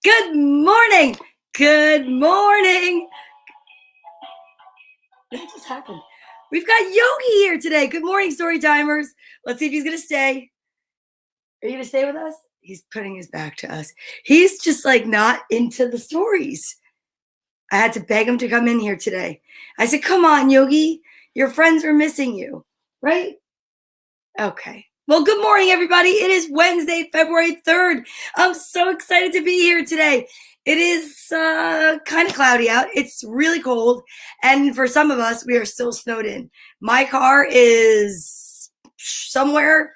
Good morning. Good morning. What just happened? We've got Yogi here today. Good morning, story timers. Let's see if he's going to stay. Are you going to stay with us? He's putting his back to us. He's just like not into the stories. I had to beg him to come in here today. I said, come on, Yogi. Your friends are missing you, right? Okay. Well, good morning, everybody. It is Wednesday, February 3rd. I'm so excited to be here today. It is kind of cloudy out. It's really cold. And for some of us, we are still snowed in. My car is somewhere.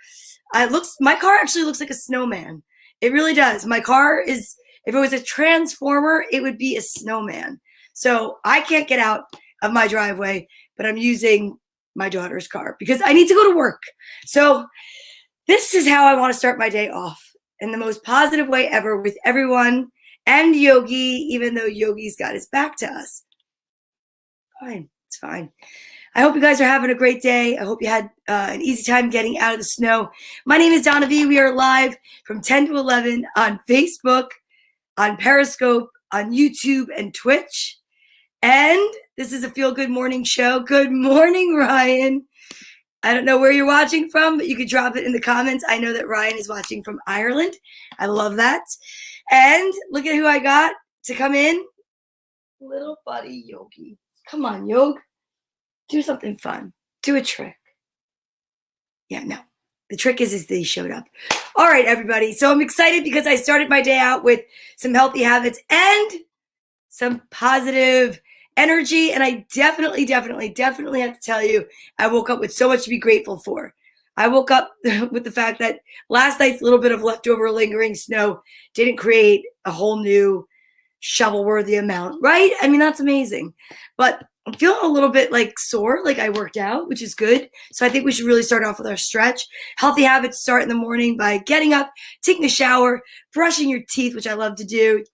My car actually looks like a snowman. It really does. My car is, if it was a transformer, it would be a snowman. So I can't get out of my driveway, but I'm using my daughter's car because I need to go to work. So this is how I want to start my day off in the most positive way ever with everyone and Yogi, even though Yogi's got his back to us. Fine. It's fine. I hope you guys are having a great day. I hope you had an easy time getting out of the snow. My name is Donna Vee. We are live from 10 to 11 on Facebook, on Periscope, on YouTube, and Twitch. And this is a Feel Good Morning show. Good morning, Ryan. I don't know where you're watching from, but you could drop it in the comments. I know that Ryan is watching from Ireland. I love that. And look at who I got to come in. Little buddy Yogi. Come on, Yogi. Do something fun. Do a trick. Yeah, no. The trick is that he showed up. All right, everybody. So I'm excited because I started my day out with some healthy habits and some positive energy. And I definitely have to tell you, I woke up with so much to be grateful for. I woke up with the fact that last night's little bit of leftover lingering snow didn't create a whole new shovel-worthy amount, right? I mean, that's amazing. But I'm feeling a little bit like sore, like I worked out, which is good. So I think we should really start off with our stretch. Healthy habits start in the morning by getting up, taking a shower, brushing your teeth, which I love to do.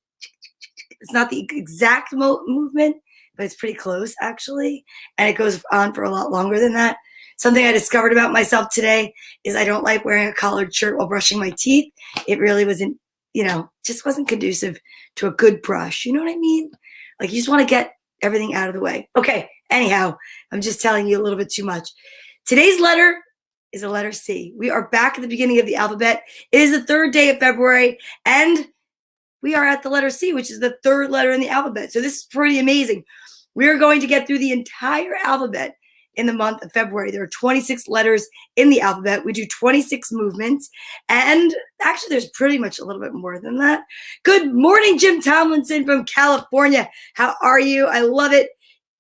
It's not the exact movement, but it's pretty close, actually. And it goes on for a lot longer than that. Something I discovered about myself today is I don't like wearing a collared shirt while brushing my teeth. It really wasn't, just wasn't conducive to a good brush. You know what I mean? Like, you just want to get everything out of the way. Okay, anyhow, I'm just telling you a little bit too much. Today's letter is a letter C. We are back at the beginning of the alphabet. It is the third day of February, and we are at the letter C, which is the third letter in the alphabet. So this is pretty amazing. We are going to get through the entire alphabet in the month of February. There are 26 letters in the alphabet. We do 26 movements. And actually, there's pretty much a little bit more than that. Good morning, Jim Tomlinson from California. How are you? I love it.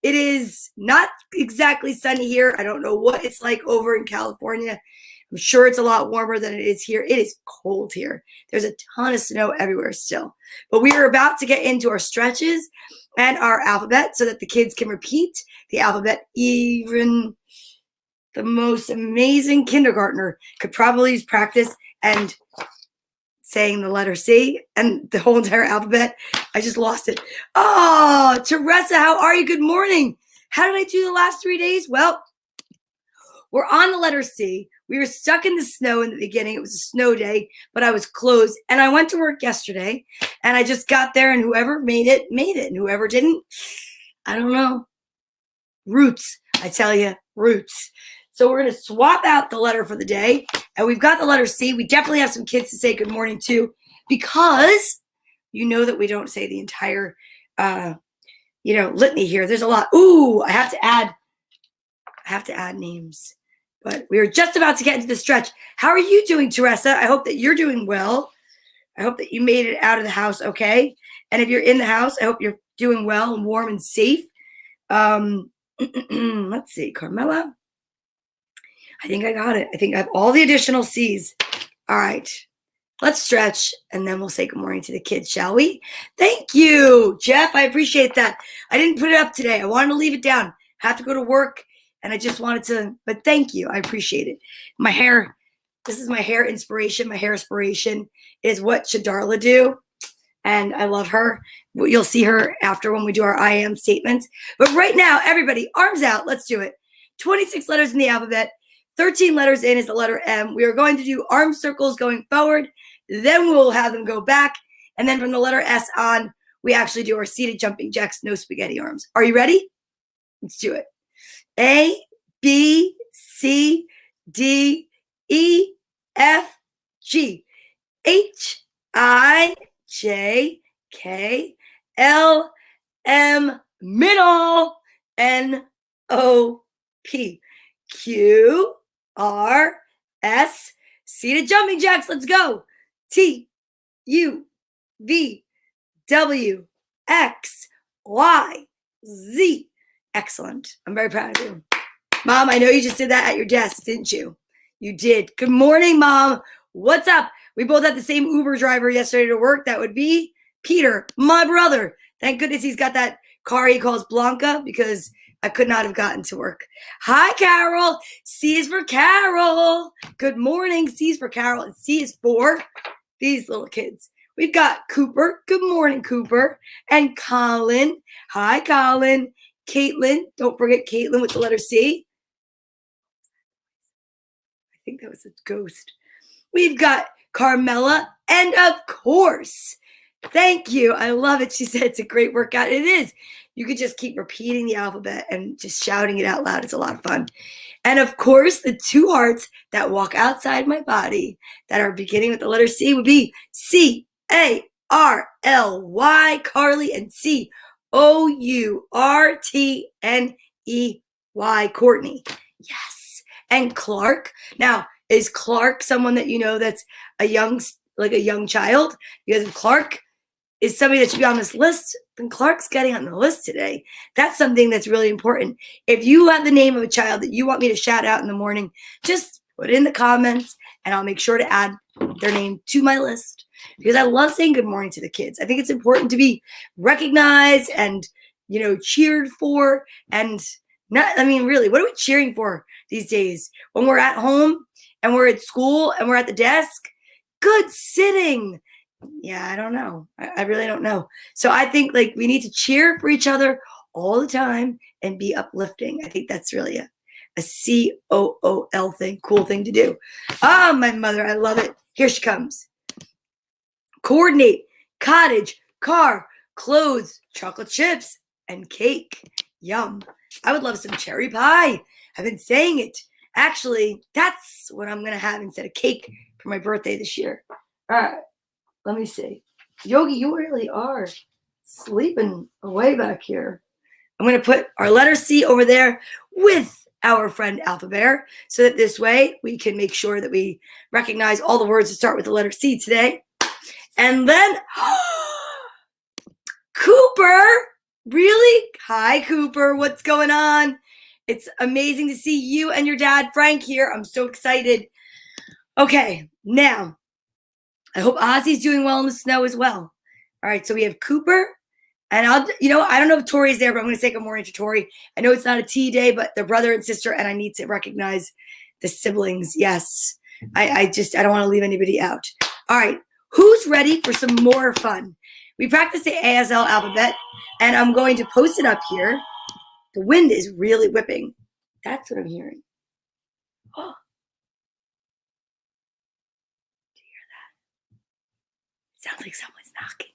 It is not exactly sunny here. I don't know what it's like over in California. I'm sure it's a lot warmer than it is here. It is cold here. There's a ton of snow everywhere still. But we are about to get into our stretches and our alphabet so that the kids can repeat the alphabet. Even the most amazing kindergartner could probably use practice and saying the letter C and the whole entire alphabet. I just lost it. Oh, Teresa, how are you? Good morning. How did I do the last 3 days? Well, we're on the letter C. We were stuck in the snow in the beginning. It was a snow day, but I was closed. And I went to work yesterday, and I just got there, and whoever made it, made it. And whoever didn't, I don't know. Roots, I tell you, roots. So we're going to swap out the letter for the day, and we've got the letter C. We definitely have some kids to say good morning to because you know that we don't say the entire, litany here. There's a lot. Ooh, I have to add names. But we are just about to get into the stretch. How are you doing, Teresa? I hope that you're doing well. I hope that you made it out of the house okay. And if you're in the house, I hope you're doing well and warm and safe. Let's see, Carmela. I think I got it. I think I have all the additional C's. All right. Let's stretch, and then we'll say good morning to the kids, shall we? Thank you, Jeff. I appreciate that. I didn't put it up today. I wanted to leave it down. I have to go to work. And I just wanted to, but thank you. I appreciate it. My hair, this is my hair inspiration. My hair inspiration is what should Darla do? And I love her. You'll see her after when we do our I am statements. But right now, everybody, arms out. Let's do it. 26 letters in the alphabet. 13 letters in is the letter M. We are going to do arm circles going forward. Then we'll have them go back And then from the letter S on, we actually do our seated jumping jacks, no spaghetti arms. Are you ready? Let's do it. A, B, C, D, E, F, G, H, I, J, K, L, M, middle, N, O, P, Q, R, S, seated jumping jacks. Let's go. T, U, V, W, X, Y, Z. Excellent. I'm very proud of you. Mom, I know you just did that at your desk, didn't you? You did. Good morning, Mom. What's up? We both had the same Uber driver yesterday to work. That would be Peter, my brother. Thank goodness he's got that car he calls Blanca because I could not have gotten to work. Hi, Carol. C is for Carol. Good morning. C is for Carol. And C is for these little kids. We've got Cooper. Good morning, Cooper. And Colin. Hi, Colin. Caitlin. Don't forget Caitlin with the letter C. I think that was a ghost. We've got Carmela. And of course, thank you. I love it. She said it's a great workout. It is. You could just keep repeating the alphabet and just shouting it out loud. It's a lot of fun. And of course, the two hearts that walk outside my body that are beginning with the letter C would be C-A-R-L-Y, Carly, and C-O-U-R-T-N-E-Y, Courtney. Yes. And Clark. Now, is Clark someone that you know that's a young child? Because if Clark is somebody that should be on this list, then Clark's getting on the list today. That's something that's really important. If you have the name of a child that you want me to shout out in the morning, just put it in the comments and I'll make sure to add their name to my list because I love saying good morning to the kids. I think it's important to be recognized and, cheered for. And really, what are we cheering for these days? When we're at home and we're at school and we're at the desk? Good sitting. Yeah, I don't know. I really don't know. So I think we need to cheer for each other all the time and be uplifting. I think that's really a COOL thing, cool thing to do. Ah, my mother, I love it. Here she comes. Coordinate, cottage, car, clothes, chocolate chips, and cake. Yum. I would love some cherry pie. I've been saying it. Actually, that's what I'm going to have instead of cake for my birthday this year. All right. Let me see. Yogi, you really are sleeping away back here. I'm going to put our letter C over there with our friend Alpha Bear so that this way we can make sure that we recognize all the words that start with the letter C today. And then, Cooper, really? Hi, Cooper. What's going on? It's amazing to see you and your dad, Frank, here. I'm so excited. Okay, now, I hope Ozzy's doing well in the snow as well. All right, so we have Cooper, and I don't know if Tori's there, but I'm going to say good morning to Tori. I know it's not a tea day, but they're brother and sister, and I need to recognize the siblings. Yes, I don't want to leave anybody out. All right, who's ready for some more fun? We practiced the ASL alphabet, and I'm going to post it up here. The wind is really whipping. That's what I'm hearing. Oh. Sounds like someone's knocking.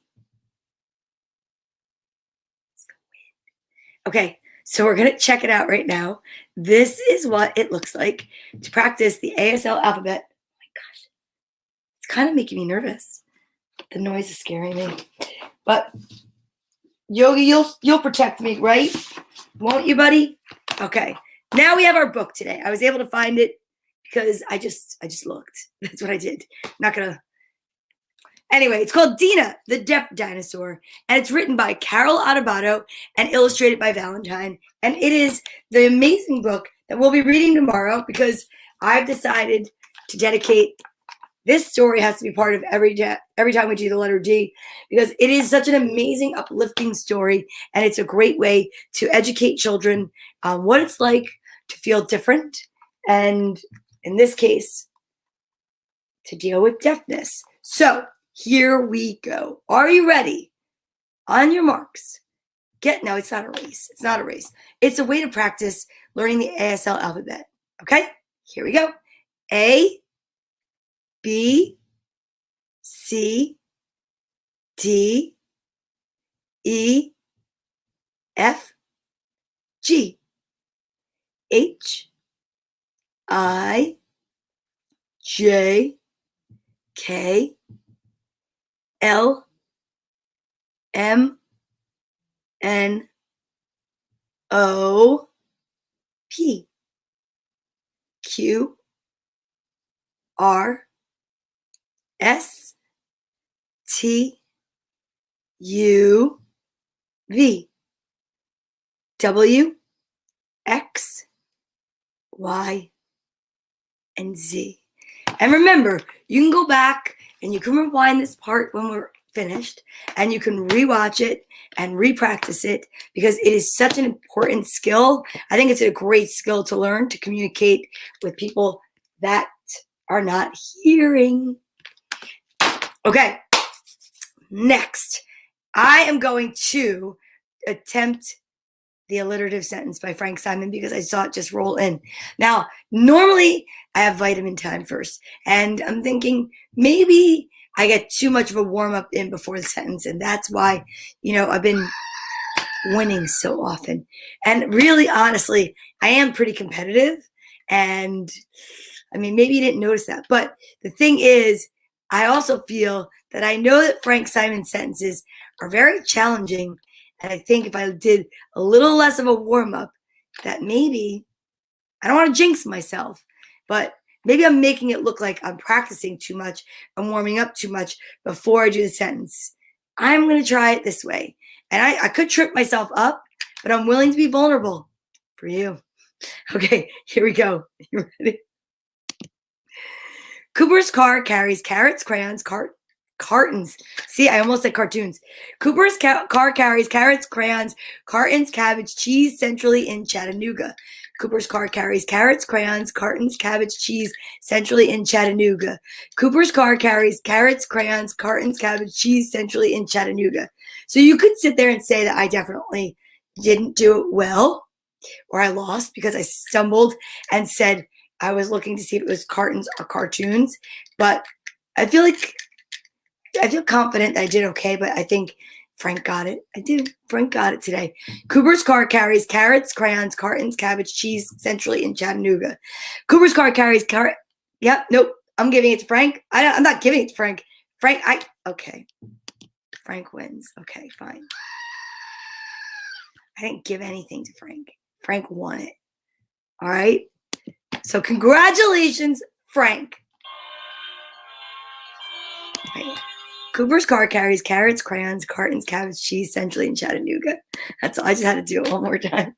It's the wind. Okay, so we're going to check it out right now. This is what it looks like to practice the ASL alphabet. Oh my gosh. It's kind of making me nervous. The noise is scaring me. But Yogi, you'll protect me, right? Won't you, buddy? Okay. Now we have our book today. I was able to find it because I just looked. That's what I did. Not going to. Anyway, it's called Dina, the Deaf Dinosaur, and it's written by Carol Adebato and illustrated by Valentine. And it is the amazing book that we'll be reading tomorrow because I've decided to dedicate this story has to be part of every time we do the letter D because it is such an amazing, uplifting story, and it's a great way to educate children on what it's like to feel different, and in this case, to deal with deafness. So here we go. Are you ready? On your marks. No, it's not a race. It's not a race. It's a way to practice learning the ASL alphabet. Okay? Here we go. A, B, C, D E F G H I J K L M N O P Q R S T U V W X Y and Z. And remember, you can go back and you can rewind this part when we're finished, and you can rewatch it and repractice it because it is such an important skill. I think it's a great skill to learn to communicate with people that are not hearing. Okay, next, I am going to attempt the alliterative sentence by Frank Simon because I saw it just roll in. Now, normally I have vitamin time first, and I'm thinking maybe I get too much of a warm up in before the sentence, and that's why, I've been winning so often. And really, honestly, I am pretty competitive, and I mean, maybe you didn't notice that, but the thing is, I also feel that I know that Frank Simon's sentences are very challenging. And I think if I did a little less of a warm-up, that maybe, I don't want to jinx myself, but maybe I'm making it look like I'm practicing too much, I'm warming up too much before I do the sentence. I'm going to try it this way. And I could trip myself up, but I'm willing to be vulnerable for you. Okay, here we go. You ready? Cooper's car carries carrots, crayons, cartons. See, I almost said cartoons. Cooper's car carries carrots, crayons, cartons, cabbage, cheese centrally in Chattanooga. Cooper's car carries carrots, crayons, cartons, cabbage, cheese centrally in Chattanooga. Cooper's car carries carrots, crayons, cartons, cabbage, cheese centrally in Chattanooga. So you could sit there and say that I definitely didn't do it well, or I lost because I stumbled and said I was looking to see if it was cartons or cartoons. But I feel confident that I did okay, but I think Frank got it. I did. Frank got it today. Cooper's car carries carrots, crayons, cartons, cabbage, cheese centrally in Chattanooga. Cooper's car carries Yep, nope. I'm giving it to Frank. I'm not giving it to Frank. Okay. Frank wins. Okay, fine. I didn't give anything to Frank. Frank won it. All right. So congratulations, Frank. Right. Cooper's car carries carrots, crayons, cartons, cabbage, cheese centrally in Chattanooga. That's all. I just had to do it one more time.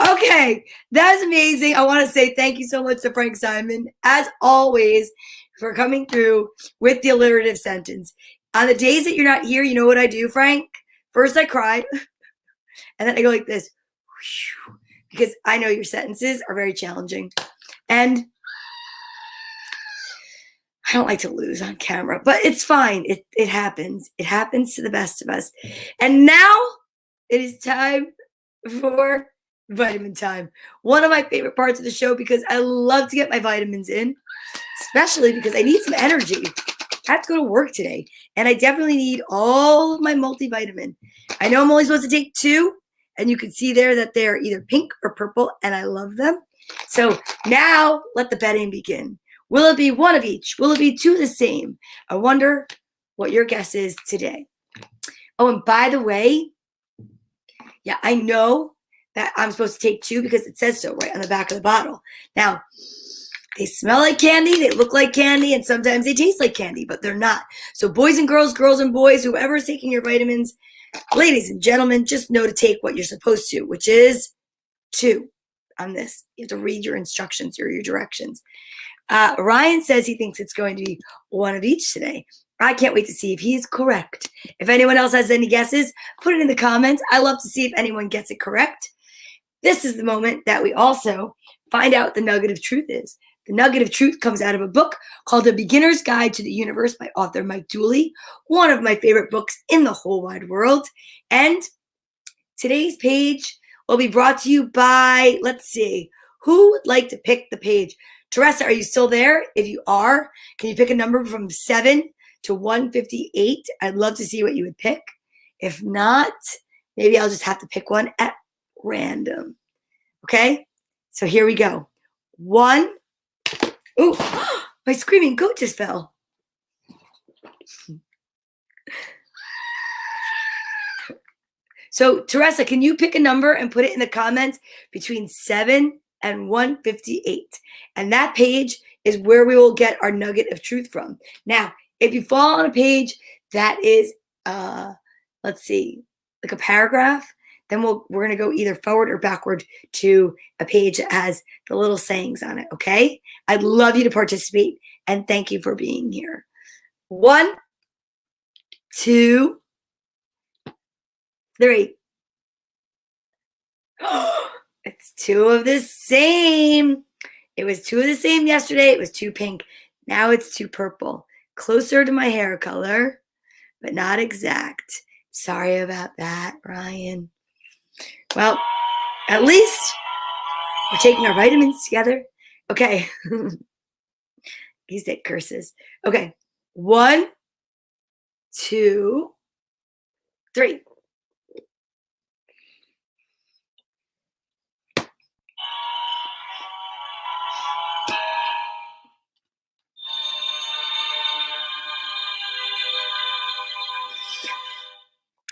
Okay, that's amazing. I want to say thank you so much to Frank Simon, as always, for coming through with the alliterative sentence. On the days that you're not here, you know what I do, Frank? First, I cry, and then I go like this, because I know your sentences are very challenging. And I don't like to lose on camera, but it's fine. It happens. It happens to the best of us. And now it is time for vitamin time. One of my favorite parts of the show because I love to get my vitamins in, especially because I need some energy. I have to go to work today, and I definitely need all of my multivitamin. I know I'm only supposed to take 2, and you can see there that they're either pink or purple, and I love them. So now let the betting begin. Will it be one of each? Will it be 2 the same? I wonder what your guess is today. Oh, and by the way, yeah, I know that I'm supposed to take 2 because it says so right on the back of the bottle. Now, they smell like candy, they look like candy, and sometimes they taste like candy, but they're not. So boys and girls, girls and boys, whoever is taking your vitamins, ladies and gentlemen, just know to take what you're supposed to, which is 2 on this. You have to read your instructions or your directions. Ryan says he thinks it's going to be 1 of each today. I can't wait to see if he's correct. If anyone else has any guesses, put it in the comments. I love to see if anyone gets it correct. This is the moment that we also find out what the nugget of truth is. The nugget of truth comes out of a book called A Beginner's Guide to the Universe by author Mike Dooley, one of my favorite books in the whole wide world. And today's page will be brought to you by, let's see, who would like to pick the page? Teresa, are you still there? If you are, can you pick a number from 7 to 158. I'd love to see what you would pick. If not, maybe I'll just have to pick one at random. Okay? So here we go. 1. Ooh, my screaming goat just fell. So, Teresa, can you pick a number and put it in the comments between 7 and 158? And that page is where we will get our nugget of truth from. Now, if you fall on a page that is, let's see, like a paragraph, then we're going to go either forward or backward to a page that has the little sayings on it, okay? I'd love you to participate, and thank you for being here. 1, 2, 3. It's 2 of the same. It was 2 of the same yesterday. It was 2 pink. Now it's 2 purple. Closer to my hair color, but not exact. Sorry about that, Ryan. Well, at least we're taking our vitamins together. Okay. He said curses. Okay. 1, 2, 3.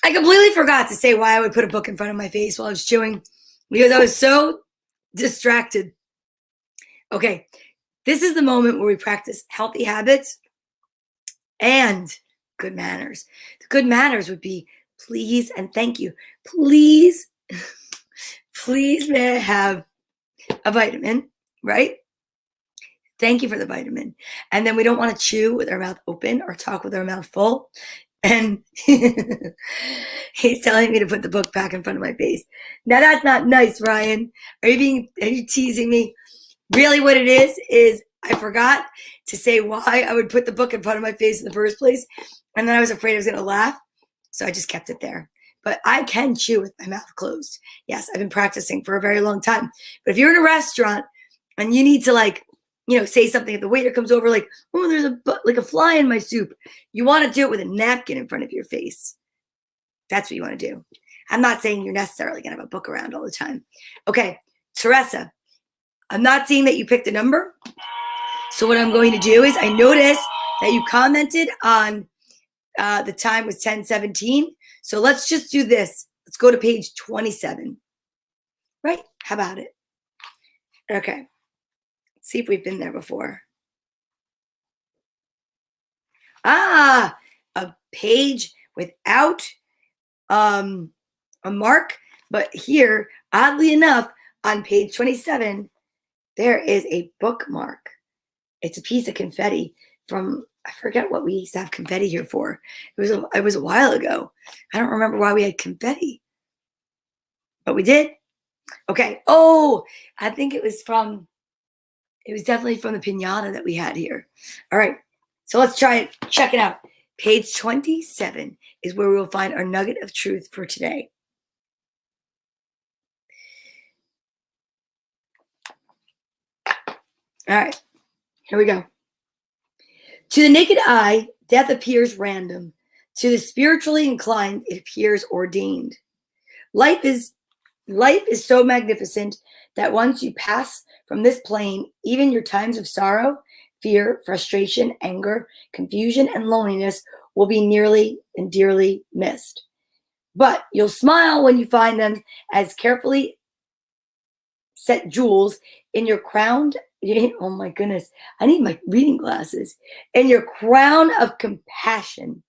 I completely forgot to say why I would put a book in front of my face while I was chewing, because I was so distracted. Okay, this is the moment where we practice healthy habits and good manners. The good manners would be please and thank you. Please, please may I have a vitamin, right? Thank you for the vitamin. And then we don't want to chew with our mouth open or talk with our mouth full. And he's telling me to put the book back in front of my face. Now that's not nice, Ryan. Are you teasing me? Really what it is I forgot to say why I would put the book in front of my face in the first place. And then I was afraid I was going to laugh. So I just kept it there. But I can chew with my mouth closed. Yes, I've been practicing for a very long time. But if you're in a restaurant and you need to say something, if the waiter comes over like, oh, there's a fly in my soup, you want to do it with a napkin in front of your face. That's what you want to do. I'm not saying you're necessarily going to have a book around all the time. Okay, Teresa, I'm not seeing that you picked a number. So what I'm going to do is I noticed that you commented on the time was 10:17. So let's just do this. Let's go to page 27. Right? How about it? Okay. Let's see if we've been there before. A page without a mark. But here, oddly enough, on page 27, there is a bookmark. It's a piece of confetti from, I forget what we used to have confetti here for. It was a while ago. I don't remember why we had confetti, but we did. Okay. Oh, I think it was definitely from the piñata that we had here. All right. So let's try it. Check it out. Page 27 is where we will find our nugget of truth for today. All right. Here we go. To the naked eye, death appears random. To the spiritually inclined, it appears ordained. Life is so magnificent that once you pass from this plane, even your times of sorrow, fear, frustration, anger, confusion, and loneliness will be nearly and dearly missed. But you'll smile when you find them as carefully set jewels in your crowned, oh my goodness, I need my reading glasses, in your crown of compassion.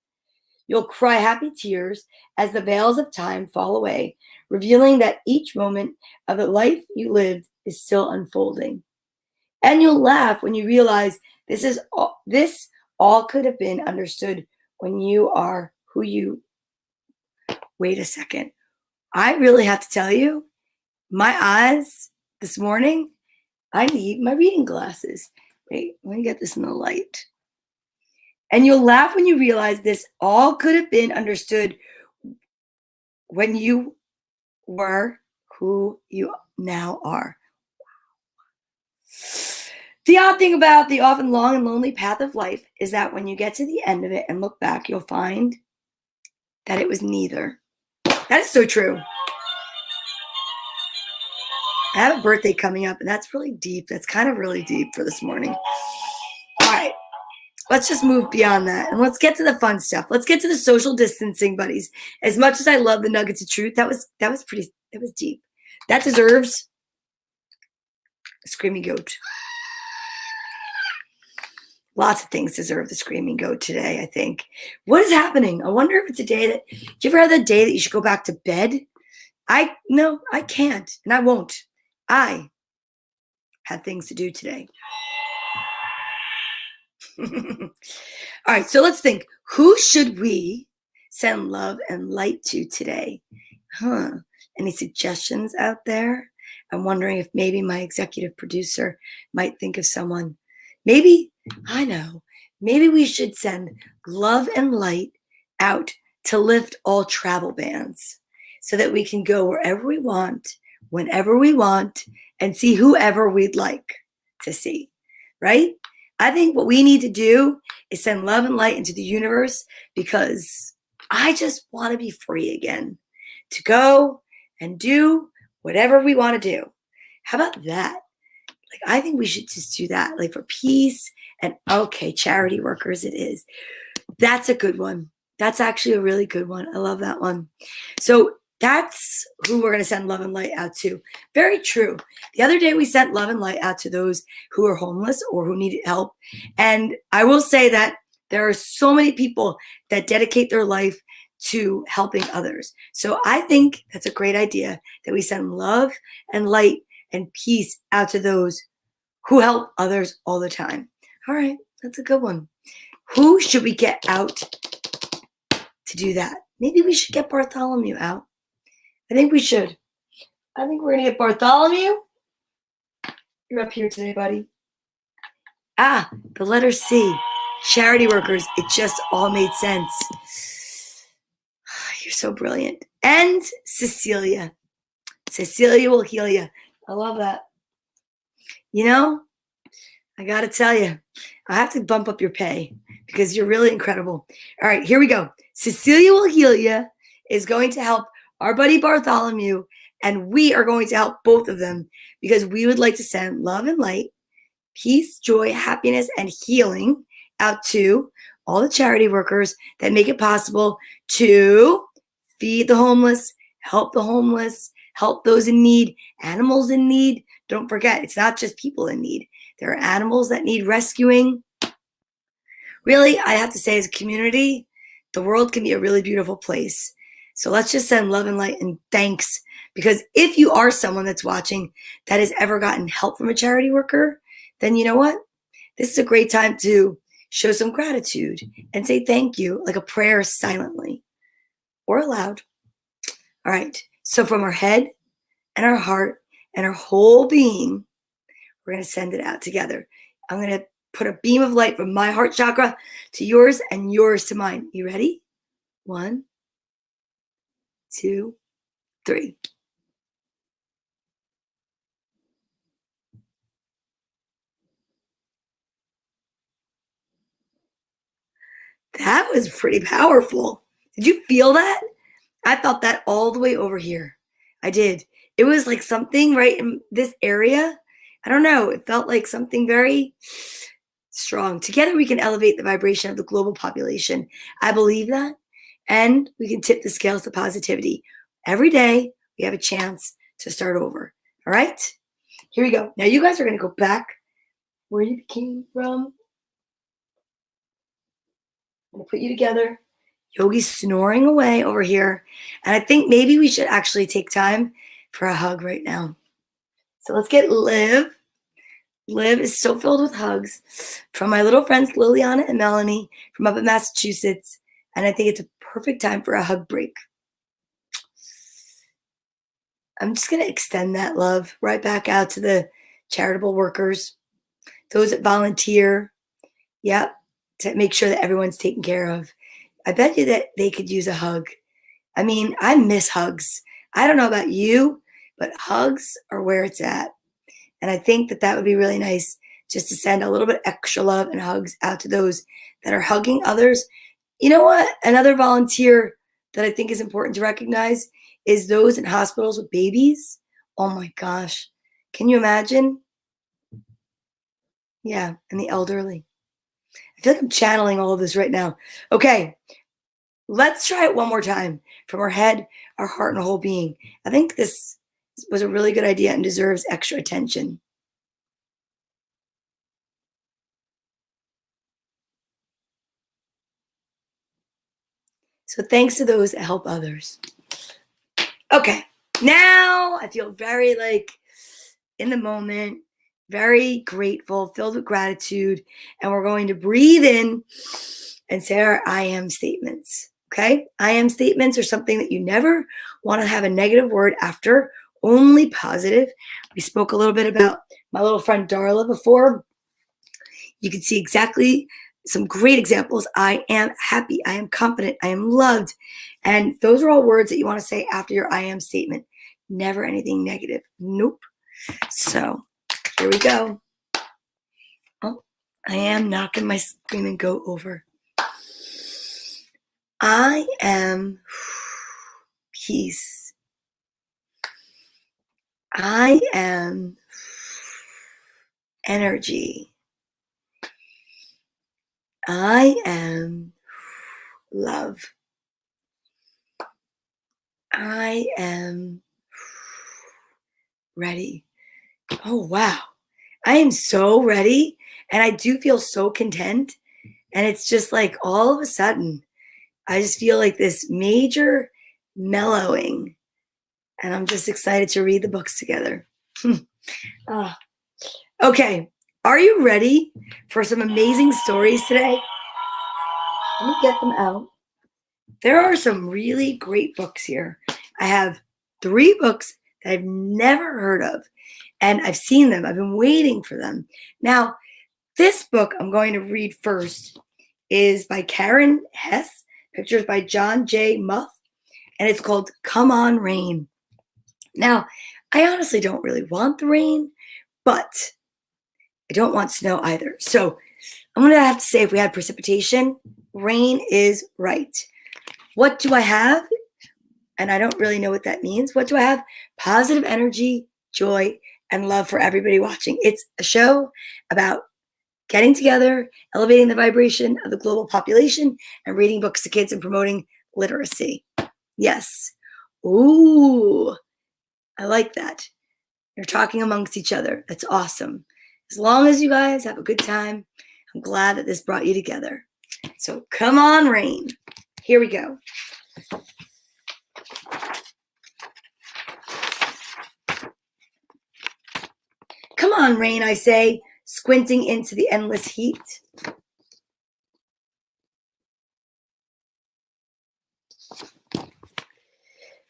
You'll cry happy tears as the veils of time fall away, revealing that each moment of the life you lived is still unfolding. And you'll laugh when you realize this all could have been understood when you are who you. Wait a second. I really have to tell you, my eyes this morning, I need my reading glasses. Wait, let me get this in the light. And you'll laugh when you realize this all could have been understood when you were who you now are. The odd thing about the often long and lonely path of life is that when you get to the end of it and look back, you'll find that it was neither. That is so true. I have a birthday coming up, and that's really deep. That's kind of really deep for this morning. All right, let's just move beyond that, and let's get to the fun stuff. Let's get to the social distancing, buddies. As much as I love the nuggets of truth, that was deep. That deserves a screaming goat. Lots of things deserve the screaming goat today, I think. What is happening? I wonder if it's a day that, you ever had that day that you should go back to bed? No, I can't, and I won't. I have things to do today. All right, so let's think. Who should we send love and light to today? Any suggestions out there? I'm wondering if maybe my executive producer might think of someone. Maybe, I know, maybe we should send love and light out to lift all travel bans so that we can go wherever we want, whenever we want, and see whoever we'd like to see, right? I think what we need to do is send love and light into the universe, because I just want to be free again to go and do whatever we want to do. How about that? Like, I think we should just do that, like, for peace. And okay, charity workers it is. That's a good one. That's actually a really good one. I love that one. So that's who we're going to send love and light out to. Very true. The other day we sent love and light out to those who are homeless or who needed help. And I will say that there are so many people that dedicate their life to helping others. So I think that's a great idea that we send love and light and peace out to those who help others all the time. All right, that's a good one. Who should we get out to do that? Maybe we should get Bartholomew out. I think we should. I think we're going to get Bartholomew. You're up here today, buddy. The letter C. Charity workers. It just all made sense. You're so brilliant. And Cecilia. Cecilia will heal you. I love that. You know, I got to tell you, I have to bump up your pay because you're really incredible. All right, here we go. Cecilia will heal you is going to help our buddy Bartholomew, and we are going to help both of them because we would like to send love and light, peace, joy, happiness, and healing out to all the charity workers that make it possible to feed the homeless, help the homeless, help those in need, animals in need. Don't forget, it's not just people in need. There are animals that need rescuing. Really, I have to say, as a community, the world can be a really beautiful place. So let's just send love and light and thanks. Because if you are someone that's watching that has ever gotten help from a charity worker, then you know what? This is a great time to show some gratitude and say thank you, like a prayer silently or aloud. All right. So from our head and our heart and our whole being, we're going to send it out together. I'm going to put a beam of light from my heart chakra to yours and yours to mine. You ready? 1, 2, 3. That was pretty powerful. Did you feel that? I felt that all the way over here. I did. It was like something right in this area. I don't know. It felt like something very strong. Together we can elevate the vibration of the global population. I believe that. And we can tip the scales to positivity. Every day we have a chance to start over. All right? Here we go. Now you guys are going to go back where you came from. I'm going to put you together. Yogi's snoring away over here. And I think maybe we should actually take time for a hug right now. So let's get Liv. Liv is so filled with hugs from my little friends Liliana and Melanie from up in Massachusetts. And I think it's a perfect time for a hug break. I'm just going to extend that love right back out to the charitable workers, those that volunteer. Yep, to make sure that everyone's taken care of. I bet you that they could use a hug. I mean, I miss hugs. I don't know about you, but hugs are where it's at. And I think that that would be really nice just to send a little bit extra love and hugs out to those that are hugging others. You know what? Another volunteer that I think is important to recognize is those in hospitals with babies. Oh my gosh. Can you imagine? Yeah, and the elderly. I feel like I'm channeling all of this right now. Okay, let's try it one more time from our head, our heart, and our whole being. I think this was a really good idea and deserves extra attention. So thanks to those that help others. Okay, now I feel very like in the moment, very grateful, filled with gratitude, and we're going to breathe in and say our I am statements. Okay, I am statements are something that you never want to have a negative word after, only positive. We spoke a little bit about my little friend Darla before. You can see exactly some great examples. I am happy. I am confident. I am loved. And those are all words that you want to say after your I am statement. Never anything negative. Nope. So here we go. Oh, I am knocking my scream and go over. I am peace. I am energy. I am love. I am ready. Oh, wow. I am so ready. And I do feel so content. And it's just like all of a sudden, I just feel like this major mellowing. And I'm just excited to read the books together. Okay. Are you ready for some amazing stories today? Let me get them out. There are some really great books here. I have 3 books that I've never heard of, and I've seen them. I've been waiting for them. Now, this book I'm going to read first is by Karen Hess, pictures by John J. Muth, and it's called Come On Rain. Now, I honestly don't really want the rain, but I don't want snow either. So I'm going to have to say if we had precipitation, rain is right. What do I have? And I don't really know what that means. What do I have? Positive energy, joy, and love for everybody watching. It's a show about getting together, elevating the vibration of the global population, and reading books to kids and promoting literacy. Yes. Ooh, I like that. You're talking amongst each other. That's awesome. As long as you guys have a good time, I'm glad that this brought you together. So come on, rain. Here we go. Come on, rain, I say, squinting into the endless heat.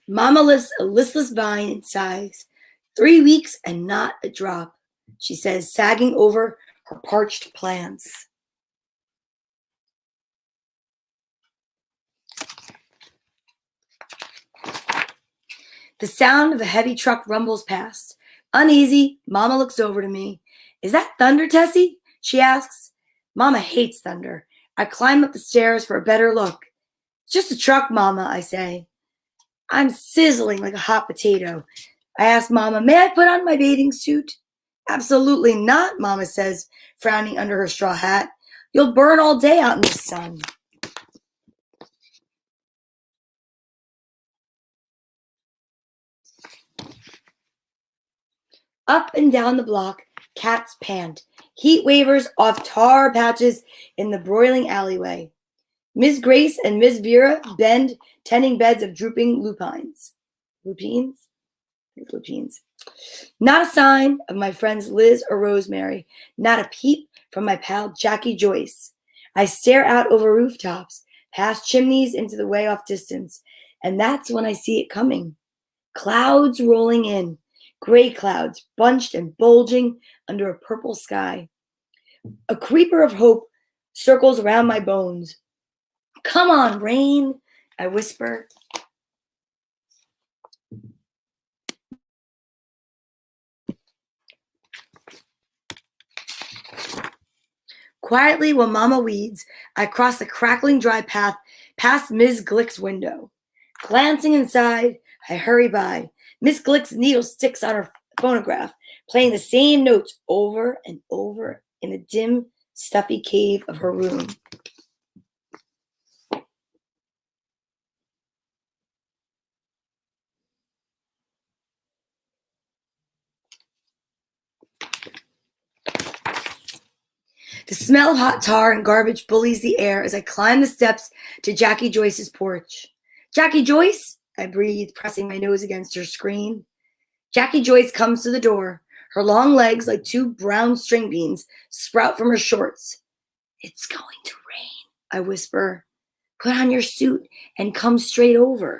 Mama lifts a listless vine and sighs. 3 weeks and not a drop, she says, sagging over her parched plants. The sound of a heavy truck rumbles past. Uneasy, Mama looks over to me. Is that thunder, Tessie? She asks. Mama hates thunder. I climb up the stairs for a better look. It's just a truck, Mama, I say. I'm sizzling like a hot potato. I ask Mama, may I put on my bathing suit? Absolutely not, Mama says, frowning under her straw hat. You'll burn all day out in the sun. Up and down the block, cats pant. Heat wavers off tar patches in the broiling alleyway. Miss Grace and Miss Vera bend, tending beds of drooping lupines. Lupines? Lupines. Not a sign of my friends Liz or Rosemary. Not a peep from my pal Jackie Joyce. I stare out over rooftops, past chimneys into the way off distance, and that's when I see it coming. Clouds rolling in. Gray clouds, bunched and bulging under a purple sky. A creeper of hope circles around my bones. Come on, rain, I whisper. Quietly, while Mama weeds, I cross the crackling dry path past Ms. Glick's window. Glancing inside, I hurry by. Miss Glick's needle sticks on her phonograph, playing the same notes over and over in the dim, stuffy cave of her room. The smell of hot tar and garbage bullies the air as I climb the steps to Jackie Joyce's porch. Jackie Joyce, I breathe, pressing my nose against her screen. Jackie Joyce comes to the door. Her long legs, like two brown string beans, sprout from her shorts. It's going to rain, I whisper. Put on your suit and come straight over.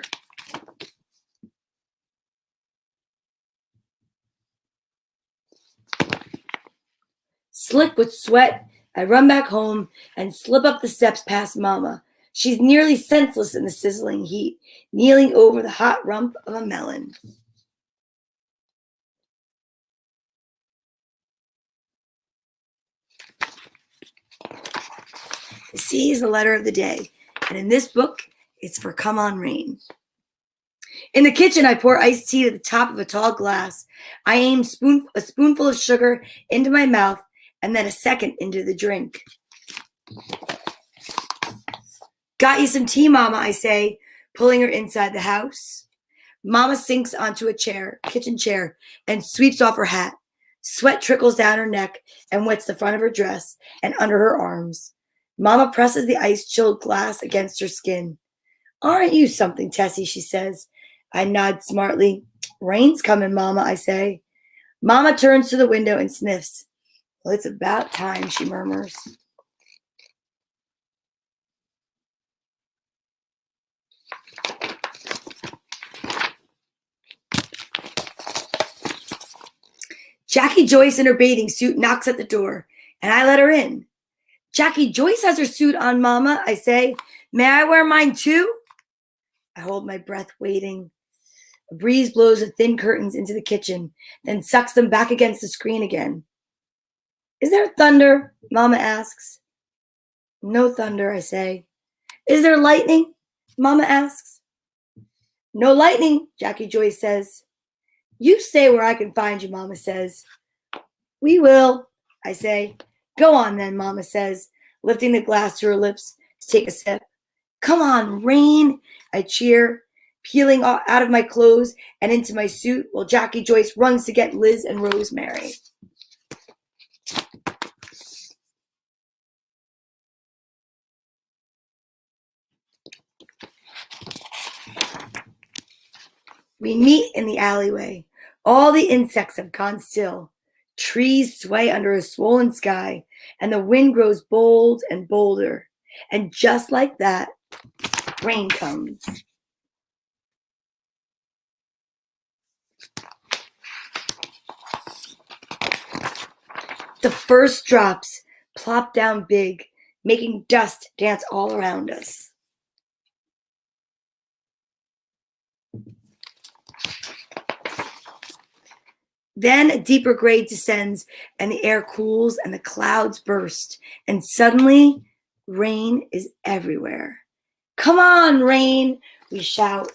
Slick with sweat, I run back home and slip up the steps past Mama. She's nearly senseless in the sizzling heat, kneeling over the hot rump of a melon. The C is the letter of the day, and in this book, it's for Come On Rain. In the kitchen, I pour iced tea to the top of a tall glass. I aim a spoonful of sugar into my mouth and then a second into the drink. Got you some tea, Mama, I say, pulling her inside the house. Mama sinks onto a kitchen chair, and sweeps off her hat. Sweat trickles down her neck and wets the front of her dress and under her arms. Mama presses the ice-chilled glass against her skin. Aren't you something, Tessie, she says. I nod smartly. Rain's coming, Mama, I say. Mama turns to the window and sniffs. Well, it's about time, she murmurs. Jackie Joyce in her bathing suit knocks at the door, and I let her in. Jackie Joyce has her suit on, Mama, I say. May I wear mine too? I hold my breath, waiting. A breeze blows the thin curtains into the kitchen, then sucks them back against the screen again. Is there thunder? Mama asks. No thunder, I say. Is there lightning? Mama asks. No lightning, Jackie Joyce says. You stay where I can find you, Mama says. We will, I say. Go on then, Mama says, lifting the glass to her lips to take a sip. Come on, rain, I cheer, peeling out of my clothes and into my suit while Jackie Joyce runs to get Liz and Rosemary. We meet in the alleyway. All the insects have gone still. Trees sway under a swollen sky, and the wind grows bold and bolder. And just like that, rain comes. The first drops plop down big, making dust dance all around us. Then a deeper gray descends, and the air cools, and the clouds burst, and suddenly, rain is everywhere. Come on, rain, we shout.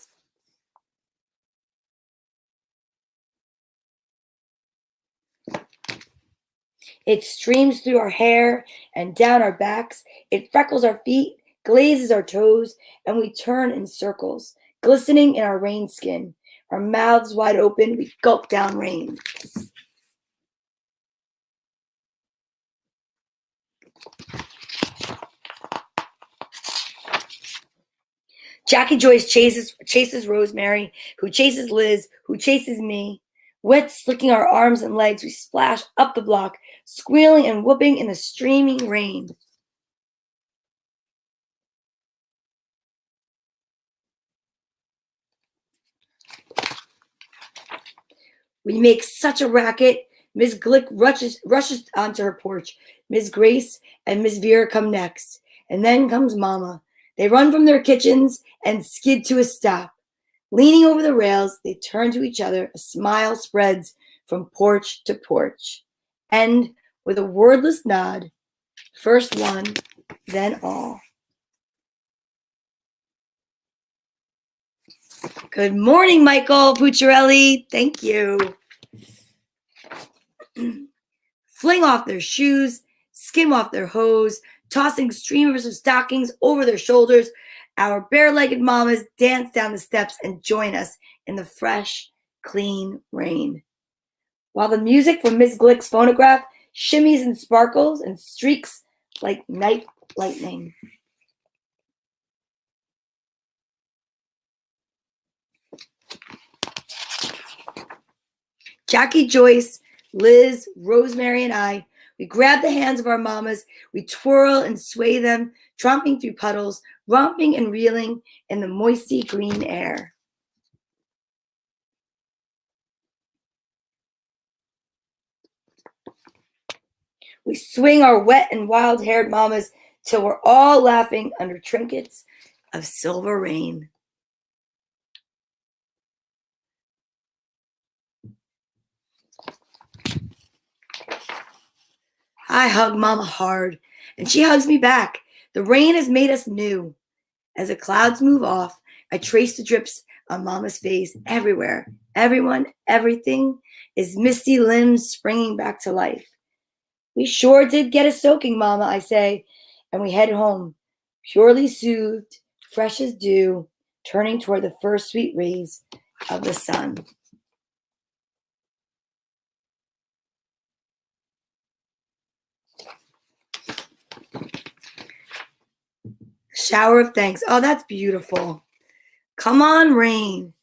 It streams through our hair and down our backs. It freckles our feet, glazes our toes, and we turn in circles, glistening in our rain skin. Our mouths wide open, we gulp down rain. Jackie Joyce chases Rosemary, who chases Liz, who chases me. Wet, slicking our arms and legs, we splash up the block, squealing and whooping in the streaming rain. We make such a racket. Miss Glick rushes onto her porch. Miss Grace and Miss Vera come next. And then comes Mama. They run from their kitchens and skid to a stop. Leaning over the rails, they turn to each other. A smile spreads from porch to porch. And with a wordless nod, First one, then all. Good morning, Michael Pucciarelli. Thank you. Fling off their shoes, skim off their hose, tossing streamers of stockings over their shoulders, our bare-legged mamas dance down the steps and join us in the fresh, clean rain. While the music from Miss Glick's phonograph shimmies and sparkles and streaks like night lightning. Jackie, Joyce, Liz, Rosemary, and I, we grab the hands of our mamas, we twirl and sway them, tromping through puddles, romping and reeling in the moisty green air. We swing our wet and wild-haired mamas till we're all laughing under trinkets of silver rain. I hug Mama hard, and she hugs me back. The rain has made us new. As the clouds move off, I trace the drips on Mama's face everywhere. Everyone, everything is misty limbs springing back to life. We sure did get a soaking, Mama, I say, and we head home, purely soothed, fresh as dew, turning toward the first sweet rays of the sun. Shower of thanks. Oh, that's beautiful. Come on, rain.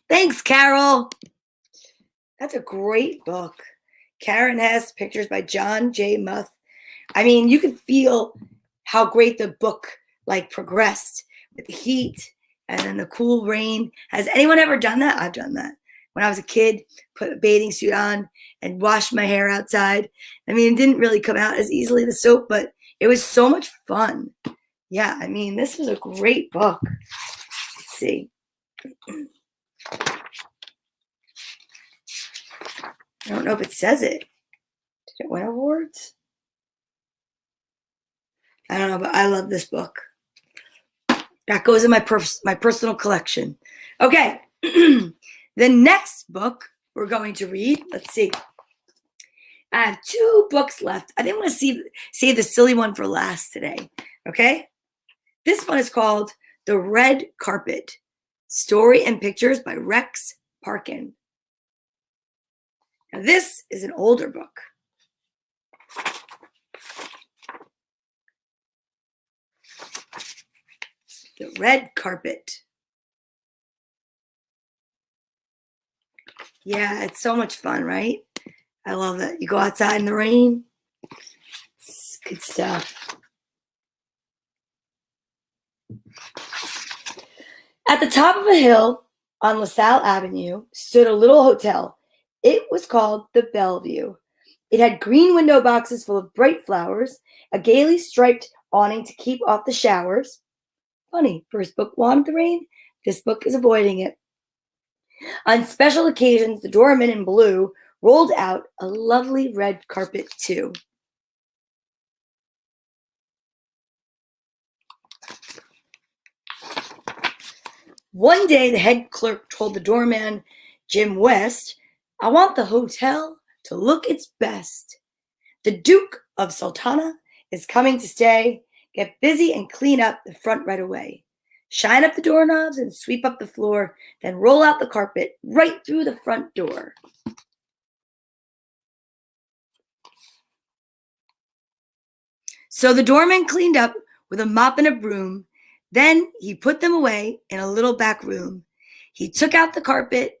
Thanks, Carol. That's a great book. Karen Hess, pictures by John J. Muth. I mean, you can feel how great the book progressed with the heat and then the cool rain. Has anyone ever done that? I've done that. When I was a kid, put a bathing suit on and washed my hair outside. I mean, it didn't really come out as easily, the soap, but it was so much fun. Yeah, I mean, this was a great book. Let's see. I don't know if it says it. Did it win awards? I don't know, but I love this book. That goes in my personal collection. Okay. The next book we're going to read, let's see. I have 2 books left. I didn't want to save the silly one for last today. Okay? This one is called The Red Carpet, Story and Pictures by Rex Parkin. Now, this is an older book. The Red Carpet. Yeah, it's so much fun, right? I love it. You go outside in the rain. It's good stuff. At the top of a hill on LaSalle Avenue stood a little hotel. It was called the Bellevue. It had green window boxes full of bright flowers, a gaily striped awning to keep off the showers. Funny, first book wanted the rain. This book is avoiding it. On special occasions, the doorman in blue rolled out a lovely red carpet too. One day, the head clerk told the doorman, Jim West, I want the hotel to look its best. The Duke of Sultana is coming to stay. Get busy and clean up the front right away. Shine up the doorknobs and sweep up the floor, then roll out the carpet right through the front door. So the doorman cleaned up with a mop and a broom. Then he put them away in a little back room. He took out the carpet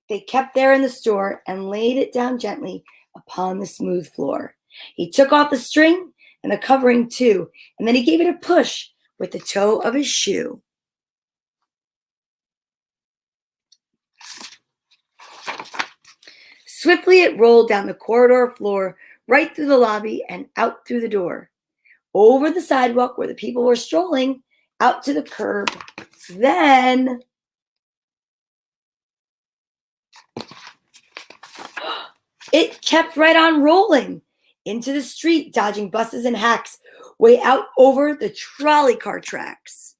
they kept there in the store and laid it down gently upon the smooth floor. He took off the string and the covering too, and then he gave it a push with the toe of his shoe. Swiftly it rolled down the corridor floor, right through the lobby and out through the door, over the sidewalk where the people were strolling, out to the curb. Then it kept right on rolling into the street, dodging buses and hacks, way out over the trolley car tracks.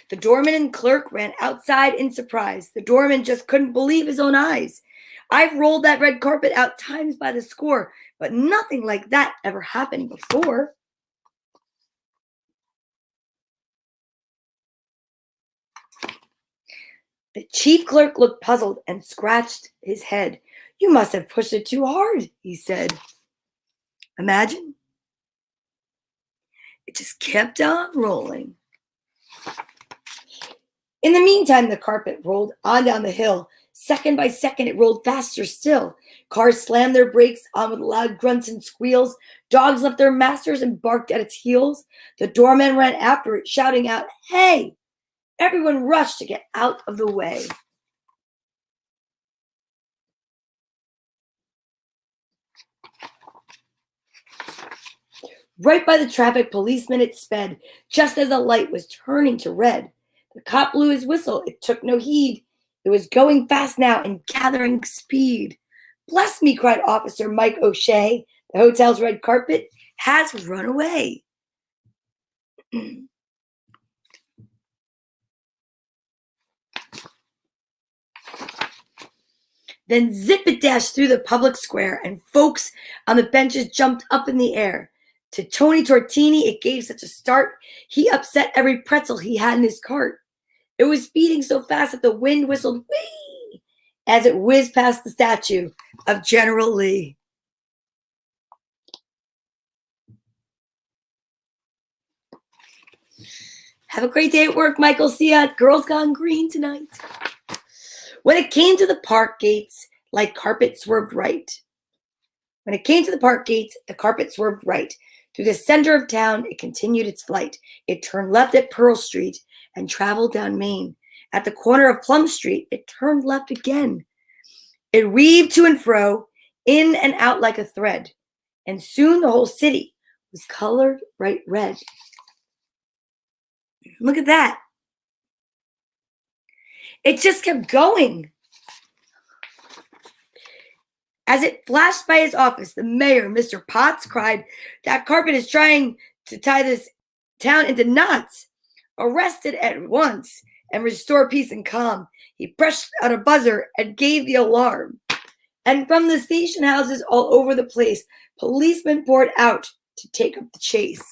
The doorman and clerk ran outside in surprise. The doorman just couldn't believe his own eyes. I've rolled that red carpet out times by the score, but nothing like that ever happened before. The chief clerk looked puzzled and scratched his head. You must have pushed it too hard, he said. Imagine. It just kept on rolling. In the meantime, the carpet rolled on down the hill. Second by second, it rolled faster still. Cars slammed their brakes on with loud grunts and squeals. Dogs left their masters and barked at its heels. The doorman ran after it, shouting out, "Hey!" Everyone rushed to get out of the way. Right by the traffic policeman it sped, just as the light was turning to red. The cop blew his whistle. It took no heed. It was going fast now and gathering speed. Bless me, cried Officer Mike O'Shea. The hotel's red carpet has run away. Then zip it dashed through the public square, and folks on the benches jumped up in the air. To Tony Tortini, it gave such a start, he upset every pretzel he had in his cart. It was speeding so fast that the wind whistled whee as it whizzed past the statue of General Lee. Have a great day at work, Michael. See ya. Girls Gone Green tonight. When it came to the park gates, like carpet swerved right. When it came to the park gates, the carpet swerved right. Through the center of town, it continued its flight. It turned left at Pearl Street and traveled down Main. At the corner of Plum Street, it turned left again. It weaved to and fro, in and out like a thread. And soon the whole city was colored bright red. Look at that. It just kept going. As it flashed by his office, the mayor, Mr. Potts, cried, "That carpet is trying to tie this town into knots. Arrest it at once and restore peace and calm." He pressed out a buzzer and gave the alarm. And from the station houses all over the place, policemen poured out to take up the chase.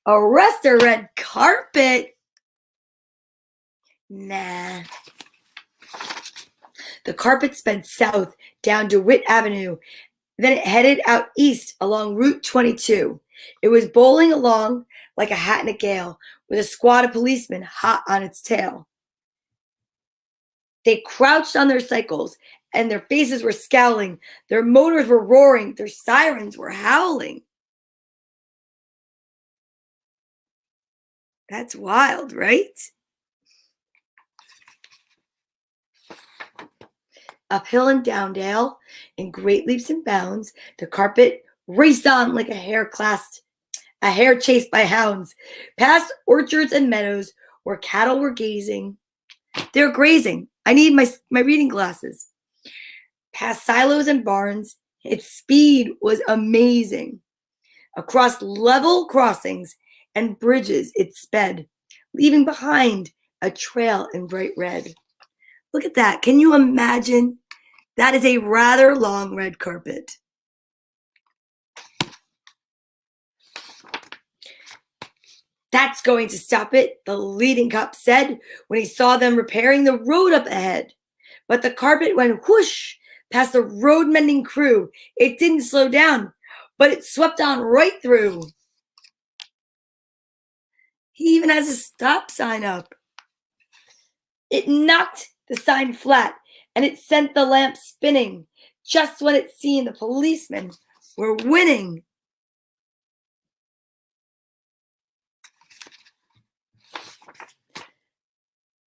Arrest a red carpet? Nah. The carpet sped south down DeWitt Avenue. Then it headed out east along Route 22. It was bowling along like a hat in a gale, with a squad of policemen hot on its tail. They crouched on their cycles, and their faces were scowling. Their motors were roaring. Their sirens were howling. That's wild, right? Uphill and down dale, in great leaps and bounds, the carpet raced on like a hare chased by hounds, past orchards and meadows where cattle were gazing. They're grazing. I need my reading glasses. Past silos and barns, its speed was amazing. Across level crossings and bridges it sped, leaving behind a trail in bright red. Look at that. Can you imagine? That is a rather long red carpet. That's going to stop it, the leading cop said when he saw them repairing the road up ahead. But the carpet went whoosh past the road mending crew. It didn't slow down, but it swept on right through. He even has a stop sign up. It knocked the sign flat, and it sent the lamp spinning just when it seemed the policemen were winning.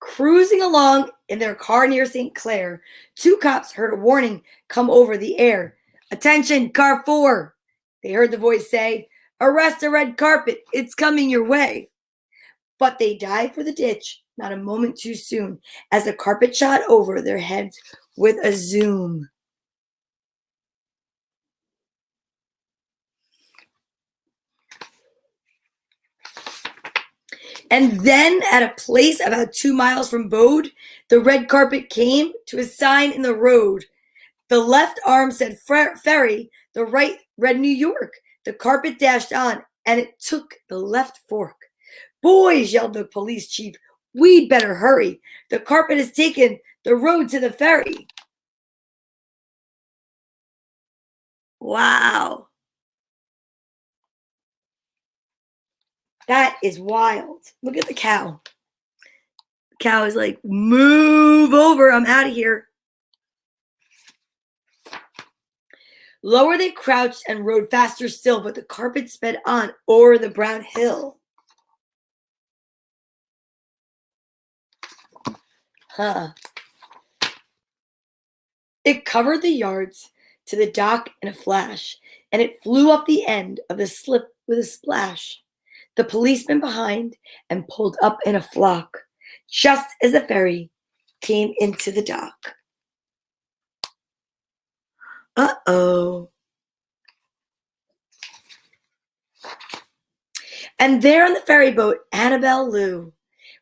Cruising along in their car near St. Clair, two cops heard a warning come over the air. "Attention, car 4, they heard the voice say. "Arrest a red carpet, it's coming your way." But they dived for the ditch not a moment too soon, as the carpet shot over their heads with a zoom. And then at a place about 2 miles from Bode, the red carpet came to a sign in the road. The left arm said ferry, the right read New York. The carpet dashed on, and it took the left fork. Boys, yelled the police chief, we'd better hurry. The carpet has taken the road to the ferry. Wow. That is wild. Look at the cow. The cow is like, move over. I'm out of here. Lower they crouched and rode faster still, but the carpet sped on o'er the brown hill. It covered the yards to the dock in a flash, and it flew up the end of the slip with a splash. The policeman behind and pulled up in a flock, just as the ferry came into the dock. Uh-oh. And there on the ferry boat, Annabelle Lou,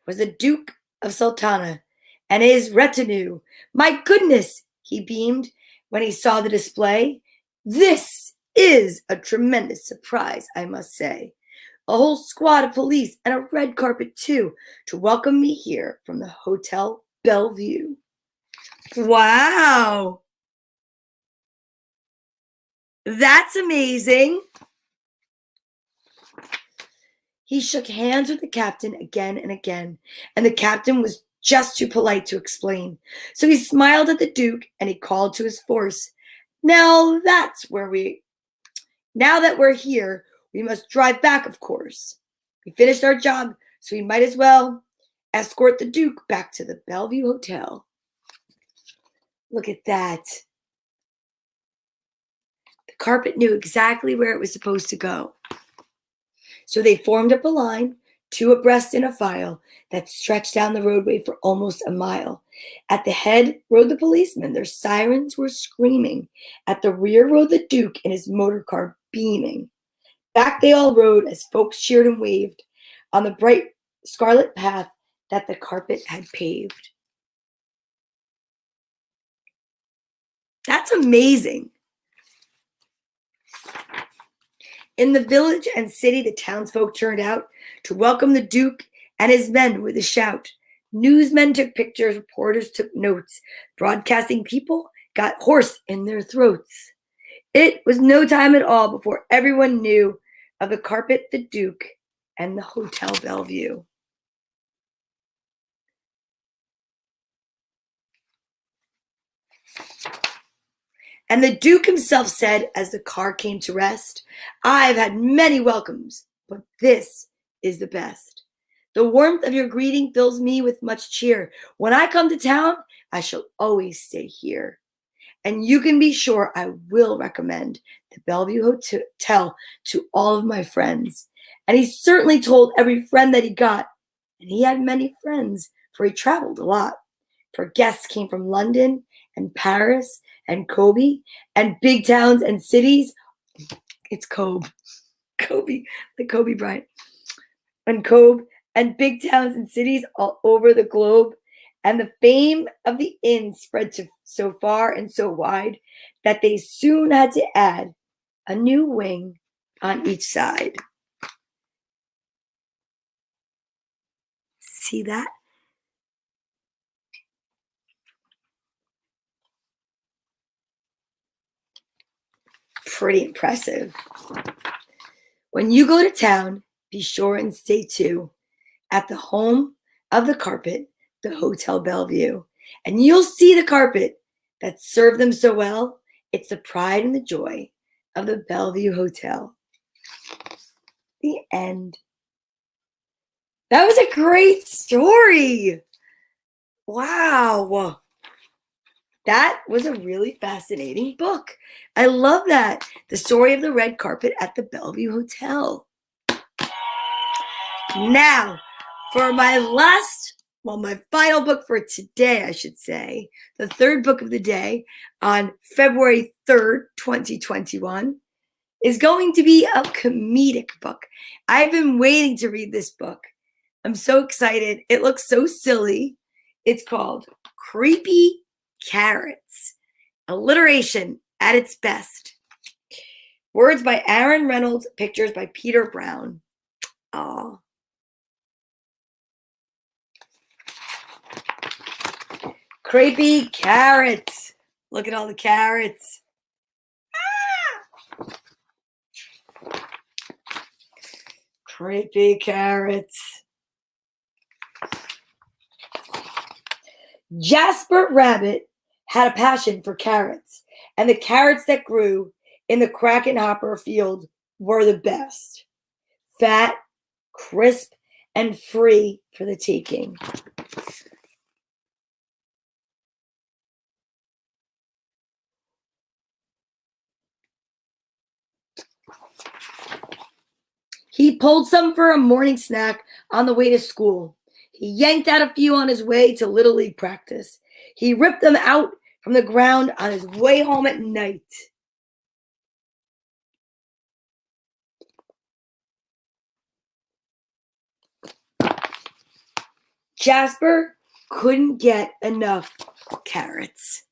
was the Duke of Sultana and his retinue. My goodness, he beamed when he saw the display. This is a tremendous surprise, I must say. A whole squad of police and a red carpet, too, to welcome me here from the Hotel Bellevue. Wow. That's amazing. He shook hands with the captain again and again, and the captain was just too polite to explain. So he smiled at the Duke and he called to his force. Now that we're here, we must drive back, of course. We finished our job, so we might as well escort the Duke back to the Bellevue Hotel. Look at that. The carpet knew exactly where it was supposed to go. So they formed up a line, 2 abreast in a file, that stretched down the roadway for almost a mile. At the head rode the policemen. Their sirens were screaming. At the rear rode the Duke in his motor car, beaming. Back they all rode as folks cheered and waved on the bright scarlet path that the carpet had paved. That's amazing. In the village and city, the townsfolk turned out to welcome the Duke and his men with a shout. Newsmen took pictures, reporters took notes. Broadcasting people got hoarse in their throats. It was no time at all before everyone knew of the carpet, the Duke, and the Hotel Bellevue. And the Duke himself said as the car came to rest, I've had many welcomes, but this is the best. The warmth of your greeting fills me with much cheer. When I come to town, I shall always stay here. And you can be sure I will recommend the Bellevue Hotel to all of my friends. And he certainly told every friend that he got. And he had many friends, for he traveled a lot. For guests came from London and Paris and Kobe and big towns and cities. It's Kobe, like Kobe Bryant. And Kobe and big towns and cities all over the globe. And the fame of the inn spread to so far and so wide that they soon had to add a new wing on each side. See that? Pretty impressive. When you go to town, be sure and stay too at the home of the carpet, the Hotel Bellevue, and you'll see the carpet that served them so well. It's the pride and the joy of the Bellevue Hotel. The end. That was a great story. Wow. That was a really fascinating book. I love that. The story of the red carpet at the Bellevue Hotel. Now, for my last Well, my final book for today, I should say, the third book of the day on February 3rd, 2021, is going to be a comedic book. I've been waiting to read this book. I'm so excited. It looks so silly. It's called Creepy Carrots. Alliteration at its best. Words by Aaron Reynolds, pictures by Peter Brown. Aw. Creepy carrots. Look at all the carrots. Ah! Creepy carrots. Jasper Rabbit had a passion for carrots, and the carrots that grew in the Kraken Hopper field were the best. Fat, crisp, and free for the taking. He pulled some for a morning snack on the way to school. He yanked out a few on his way to Little League practice. He ripped them out from the ground on his way home at night. Jasper couldn't get enough carrots.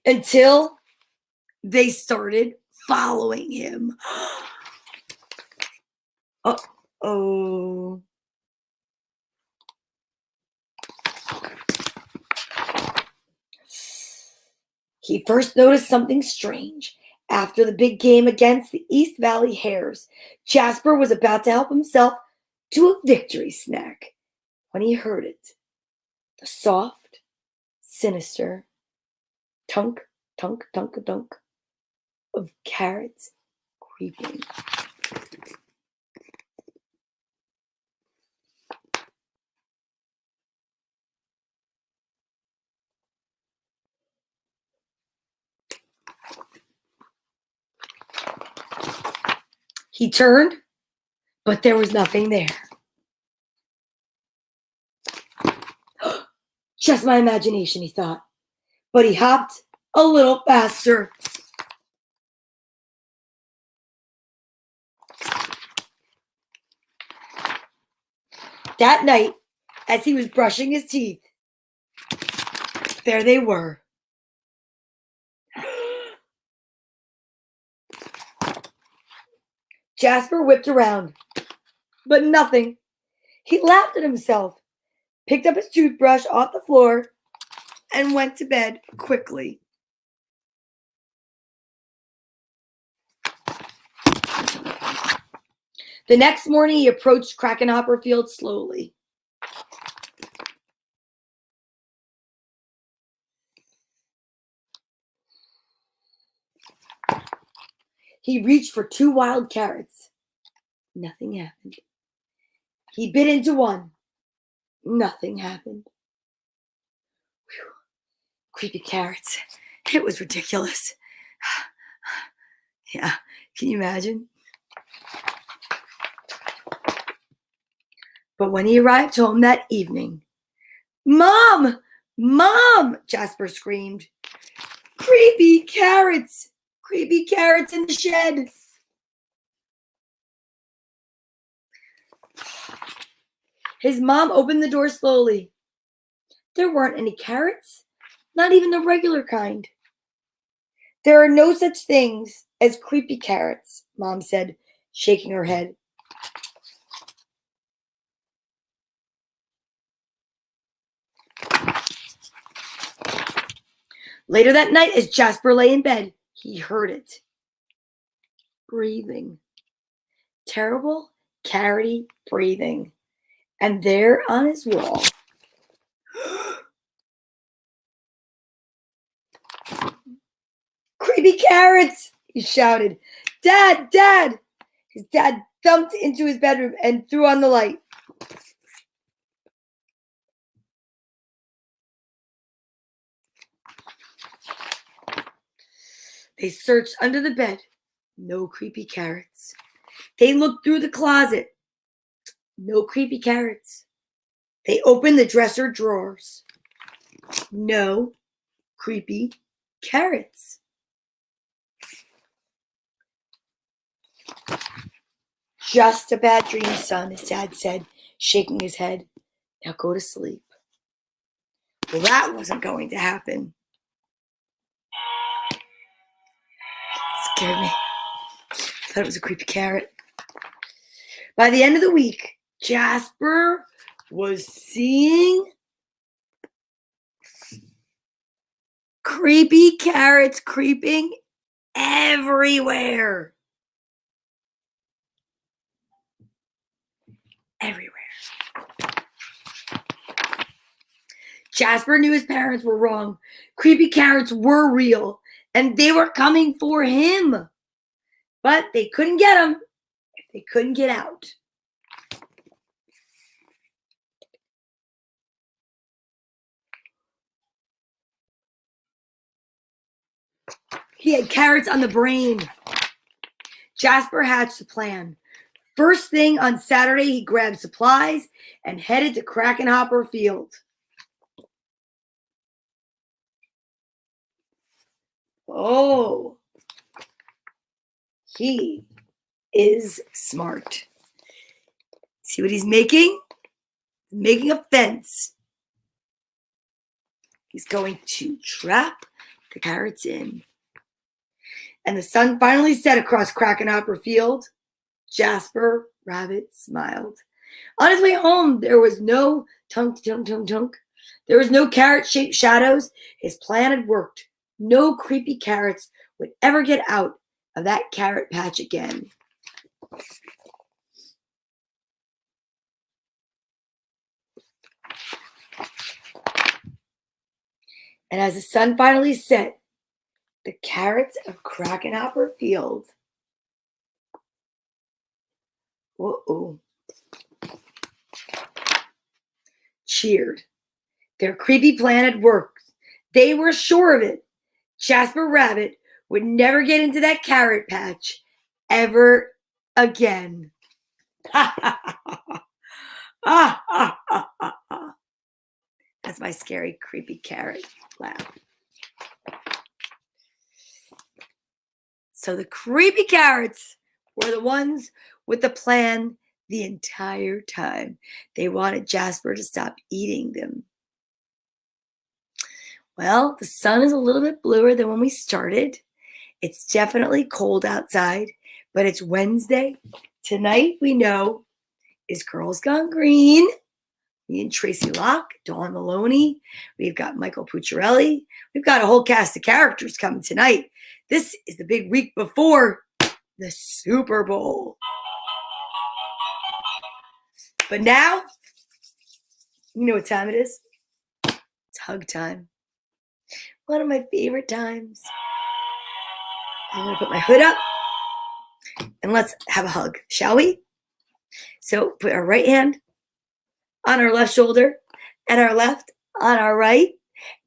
Until they started following him. Uh-oh. He first noticed something strange. After the big game against the East Valley Hares, Jasper was about to help himself to a victory snack when he heard it. The soft, sinister tunk, tunk, tunk, tunk of carrots creeping. He turned, but there was nothing there. Just my imagination, he thought. But he hopped a little faster. That night, as he was brushing his teeth, there they were. Jasper whipped around, but nothing. He laughed at himself, picked up his toothbrush off the floor, and went to bed quickly. The next morning, he approached Kraken Hopper Field slowly. He reached for 2 wild carrots. Nothing happened. He bit into one. Nothing happened. Whew. Creepy carrots. It was ridiculous. Yeah, can you imagine? But when he arrived home that evening, "Mom! Mom!" Jasper screamed. "Creepy carrots! Creepy carrots in the shed!" His mom opened the door slowly. There weren't any carrots, not even the regular kind. "There are no such things as creepy carrots," Mom said, shaking her head. Later that night, as Jasper lay in bed, he heard it. Breathing. Terrible, carroty breathing. And there on his wall, "Creepy carrots!" he shouted. "Dad! Dad!" His dad thumped into his bedroom and threw on the light. They searched under the bed. No creepy carrots. They looked through the closet. No creepy carrots. They opened the dresser drawers. No creepy carrots. Just a bad dream, son, his dad said, shaking his head. Now go to sleep. Well, that wasn't going to happen. Scared me. Thought it was a creepy carrot. By the end of the week, Jasper was seeing creepy carrots creeping everywhere. Everywhere. Jasper knew his parents were wrong. Creepy carrots were real, and they were coming for him. But they couldn't get him if they couldn't get out. He had carrots on the brain. Jasper hatched a plan. First thing on Saturday, he grabbed supplies and headed to Krakenhopper Field. Oh, he is smart. See what he's making? He's making a fence. He's going to trap the carrots in. And the sun finally set across Krakenhopper Field. Jasper Rabbit smiled. On his way home, there was no tunk, tunk, tunk, tunk. There was no carrot-shaped shadows. His plan had worked. No creepy carrots would ever get out of that carrot patch again. And as the sun finally set, the carrots of Krakenhopper Field cheered. Their creepy plan had worked. They were sure of it. Jasper Rabbit would never get into that carrot patch ever again. That's my scary, creepy carrot laugh. So the creepy carrots were the ones with the plan the entire time. They wanted Jasper to stop eating them. Well, the sun is a little bit bluer than when we started. It's definitely cold outside, but it's Wednesday. Tonight, we know, is Girls Gone Green. Me and Tracy Locke, Dawn Maloney. We've got Michael Pucciarelli. We've got a whole cast of characters coming tonight. This is the big week before the Super Bowl. But now, you know what time it is? It's hug time. One of my favorite times. I'm going to put my hood up and let's have a hug, shall we? So put our right hand on our left shoulder and our left on our right.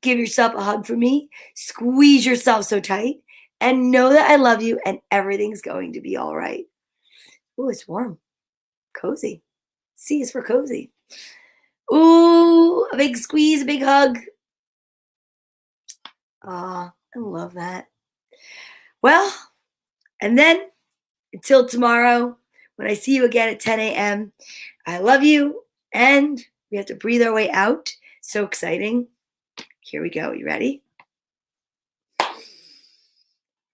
Give yourself a hug for me. Squeeze yourself so tight and know that I love you and everything's going to be all right. Ooh, it's warm. Cozy. C is for cozy. Ooh, a big squeeze, a big hug. Ah, I love that. Well, and then until tomorrow, when I see you again at 10 a.m., I love you, and we have to breathe our way out. So exciting. Here we go. You ready?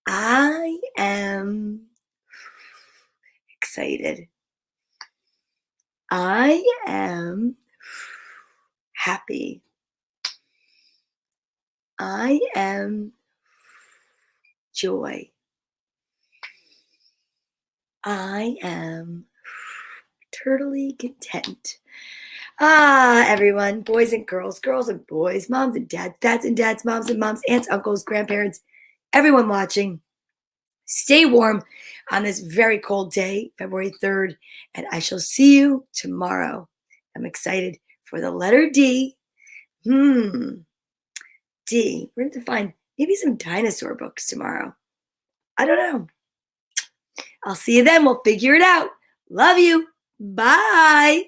I am excited. I am happy. I am joy. I am turtly content. Everyone, boys and girls and boys, moms and dads, moms and moms, aunts, uncles, grandparents, everyone watching. Stay warm on this very cold day, February 3rd, and I shall see you tomorrow. I'm excited for the letter D. D. We're going to find maybe some dinosaur books tomorrow. I don't know. I'll see you then. We'll figure it out. Love you. Bye.